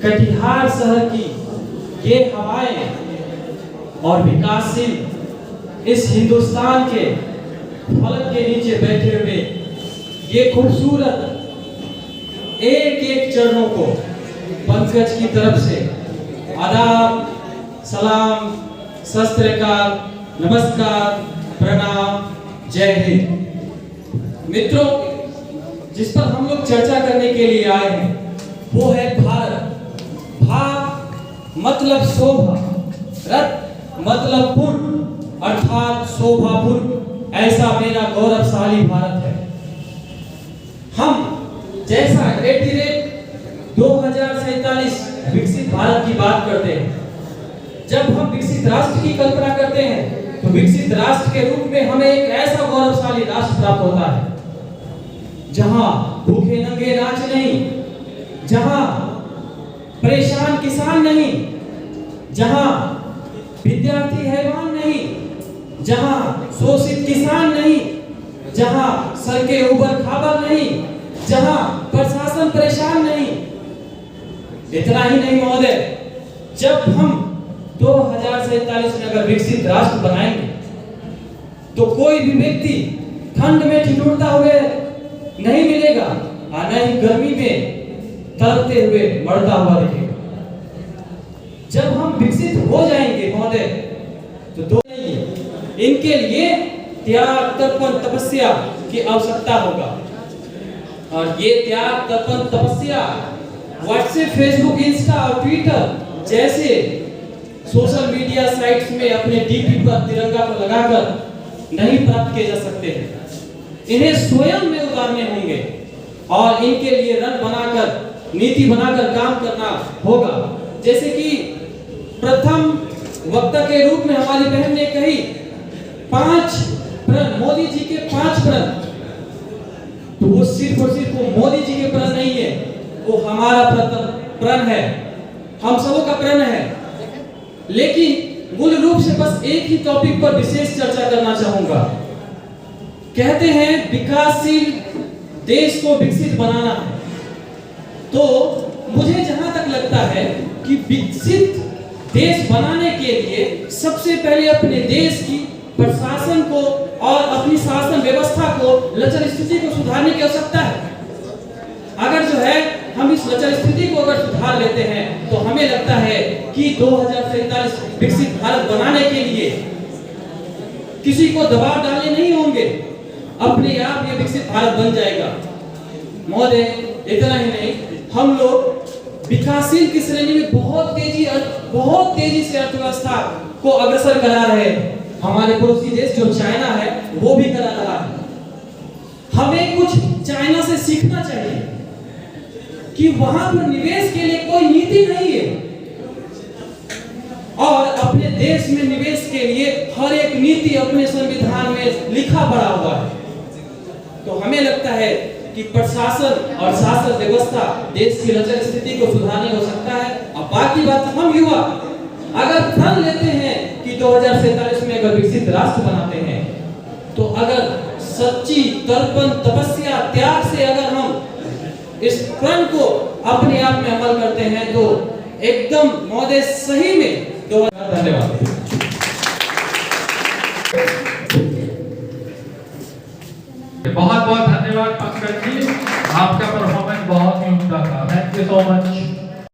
कटिहार शहर की ये हवाएं और विकासशील इस हिंदुस्तान के फलक के नीचे बैठे हुए ये खूबसूरत एक एक चरणों को पंकज की तरफ से आदाब, सलाम, सत श्री अकाल, नमस्कार, प्रणाम, जय हिंद। मित्रों, जिस पर हम लोग चर्चा करने के लिए आए हैं वो है भारत। भाग मतलब शोभा, रथ मतलब पुर अर्थात शोभापुर। ऐसा मेरा गौरवशाली भारत है। हम जैसा 2047 विकसित भारत की बात करते हैं, जब हम विकसित राष्ट्र की कल्पना करते हैं तो विकसित राष्ट्र के रूप में हमें एक ऐसा गौरवशाली राष्ट्र प्राप्त होता है जहां भूखे नंगे नाच नहीं, जहां परेशान किसान नहीं, जहां विद्यार्थी हैवान नहीं, जहां शोषित किसान नहीं, जहां सड़कें उबड़ खाबड़ नहीं, जहां प्रशासन परेशान नहीं। इतना ही नहीं महोदय, जब हम 2047 में अगर विकसित राष्ट्र बनाएंगे तो कोई भी व्यक्ति ठंड में ठिठुरता हुए नहीं मिलेगा और न ही गर्मी में तड़पते हुए मरता हुआ दिखेगा। जब हम विकसित हो जाएंगे महोदय तो दो नहीं, इनके लिए त्याग, तपन, तपस्या की आवश्यकता होगा। और ये त्याग, तपन, तपस्या व्हाट्सएप, फेसबुक, इंस्टा और ट्विटर जैसे सोशल मीडिया साइट्स में अपने डीपी पर तिरंगा को लगाकर नहीं प्राप्त किए जा सकते हैं। इन्हें स्वयं में उतारने होंगे और इनके लिए रण बनाकर, नीति बनाकर काम करना होगा। जैसे कि प्रथम वक्ता के रूप में हमारी बहन ने कही 5 प्रण, मोदी जी के 5 प्रण, तो वो सिर्फ और सिर्फ वो मोदी जी के प्रण नहीं है, वो हमारा प्रण है, हम सबों का प्रण है। लेकिन मूल रूप से बस एक ही टॉपिक पर विशेष चर्चा करना चाहूंगा। कहते हैं विकासशील देश को विकसित बनाना है, तो मुझे जहां तक लगता है कि विकसित देश बनाने के लिए सबसे पहले अपने देश की प्रशासन को और अपनी शासन व्यवस्था को, लचर स्थिति को सुधारने की आवश्यकता है। अगर जो है हम इस लचर स्थिति को अगर सुधार लेते हैं तो हमें लगता है कि 2047 विकसित भारत बनाने के लिए किसी को दबाव डालने नहीं होंगे, अपने आप ये विकसित भारत बन जाएगा। महोदय, इतना ही नहीं, हम लोग विकासशील की श्रेणी में बहुत तेजी से अर्थव्यवस्था को अग्रसर करा रहे हैं। हमारे पड़ोसी देश जो चाइना है वो भी करा रहा है। हमें कुछ चाइना से सीखना चाहिए कि वहां पर निवेश के लिए कोई नीति नहीं है और अपने देश में निवेश के लिए हर एक नीति अपने संविधान में लिखा पड़ा हुआ है। तो हमें लगता है कि प्रशासन और शासन व्यवस्था देश की लचर स्थिति को सुधारने हो सकता है। अब बाकी बात हम युवा अगर प्रण लेते हैं कि 2047 में अगर विकसित राष्ट्र बनाते हैं तो अगर सच्ची तर्पण, तपस्या, त्याग से अगर हम इस प्रण को अपने आप में अमल करते हैं तो एकदम महोदय सही में। धन्यवाद।